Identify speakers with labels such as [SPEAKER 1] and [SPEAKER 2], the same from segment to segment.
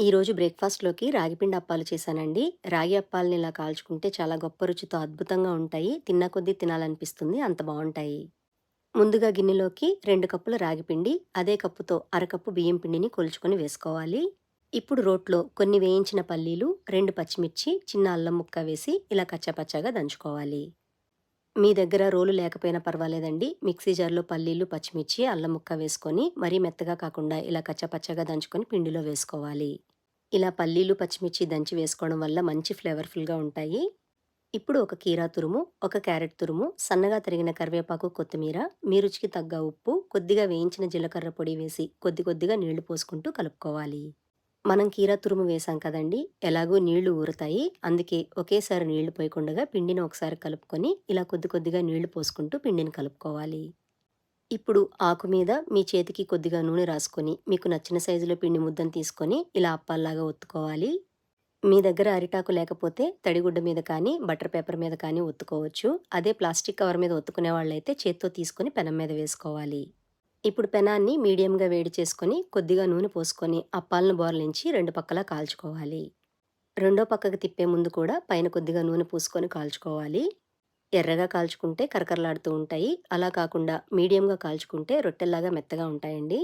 [SPEAKER 1] ఈరోజు బ్రేక్‌ఫాస్ట్‌లోకి రాగిపిండి అప్పాలు చేశానండి. రాగి అప్పాలని ఇలా కాల్చుకుంటే చాలా గొప్ప రుచితో అద్భుతంగా ఉంటాయి. తిన్న కొద్దీ తినాలనిపిస్తుంది. అంత బావుంటాయి. ముందుగా గిన్నెలోకి 2 కప్పుల రాగిపిండి, అదే కప్పుతో అరకప్పు బియ్యం పిండిని కొలుచుకొని వేసుకోవాలి. ఇప్పుడు రోట్లో కొన్ని వేయించిన పల్లీలు, 2 పచ్చిమిర్చి, చిన్న అల్లం ముక్క వేసి ఇలా కచ్చాపచ్చాగా దంచుకోవాలి. మీ దగ్గర రోలు లేకపోయినా పర్వాలేదండి. మిక్సీ జార్‌లో పల్లీలు, పచ్చిమిర్చి, అల్లం ముక్క వేసుకొని మరీ మెత్తగా కాకుండా ఇలా కచ్చాపచ్చాగా దంచుకొని పిండిలో వేసుకోవాలి. ఇలా పల్లీలు, పచ్చిమిర్చి దంచి వేసుకోవడం వల్ల మంచి ఫ్లేవర్‌ఫుల్‌గా ఉంటాయి. ఇప్పుడు ఒక కీరా తురుము, ఒక క్యారెట్ తురుము, సన్నగా తరిగిన కరివేపాకు, కొత్తిమీర, మీ రుచికి తగ్గ ఉప్పు, కొద్దిగా వేయించిన జీలకర్ర పొడి వేసి కొద్ది కొద్దిగా నీళ్లు పోసుకుంటూ కలుపుకోవాలి. మనం కీరా తురుము వేసాం కదండీ! ఎలాగో నీళ్లు ఊరుతాయి. అందుకే ఒకేసారి నీళ్లు పోయకుండగా పిండిని ఒకసారి కలుపుకొని ఇలా కొద్ది కొద్దిగా నీళ్లు పోసుకుంటూ పిండిని కలుపుకోవాలి. ఇప్పుడు ఆకు మీద మీ చేతికి కొద్దిగా నూనె రాసుకొని, మీకు నచ్చిన సైజులో పిండి ముద్దను తీసుకొని ఇలా అప్పాల్లాగా ఒత్తుకోవాలి. మీ దగ్గర అరిటాకు లేకపోతే తడిగుడ్డ మీద కానీ, బటర్ పేపర్ మీద కానీ ఒత్తుకోవచ్చు. అదే ప్లాస్టిక్ కవర్ మీద ఒత్తుకునే వాళ్ళైతే చేత్తో తీసుకొని పెనం మీద వేసుకోవాలి. ఇప్పుడు పెనాన్ని మీడియంగా వేడి చేసుకొని, కొద్దిగా నూనె పోసుకొని అప్పాలను బోర్లించి 2 పక్కలా కాల్చుకోవాలి. రెండో పక్కకి తిప్పే ముందు కూడా పైన కొద్దిగా నూనె పూసుకొని కాల్చుకోవాలి. ఎర్రగా కాల్చుకుంటే కరకరలాడుతూ ఉంటాయి. అలా కాకుండా మీడియంగా కాల్చుకుంటే రొట్టెల్లాగా మెత్తగా ఉంటాయండి.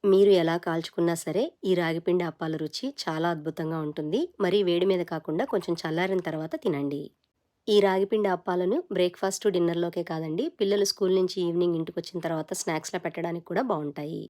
[SPEAKER 1] మీరు ఎలా కాల్చుకున్నా సరే ఈ రాగిపిండి అప్పాల రుచి చాలా అద్భుతంగా ఉంటుంది. మరీ వేడి మీద కాకుండా కొంచెం చల్లారిన తర్వాత తినండి. ఈ రాగిపిండి అప్పాలను బ్రేక్‌ఫాస్ట్, డిన్నర్‌లోకే కాదండి, పిల్లలు స్కూల్ నుంచి ఈవినింగ్ ఇంటికొచ్చిన తర్వాత స్నాక్స్‌లా పెట్టడానికి కూడా బావుంటాయి.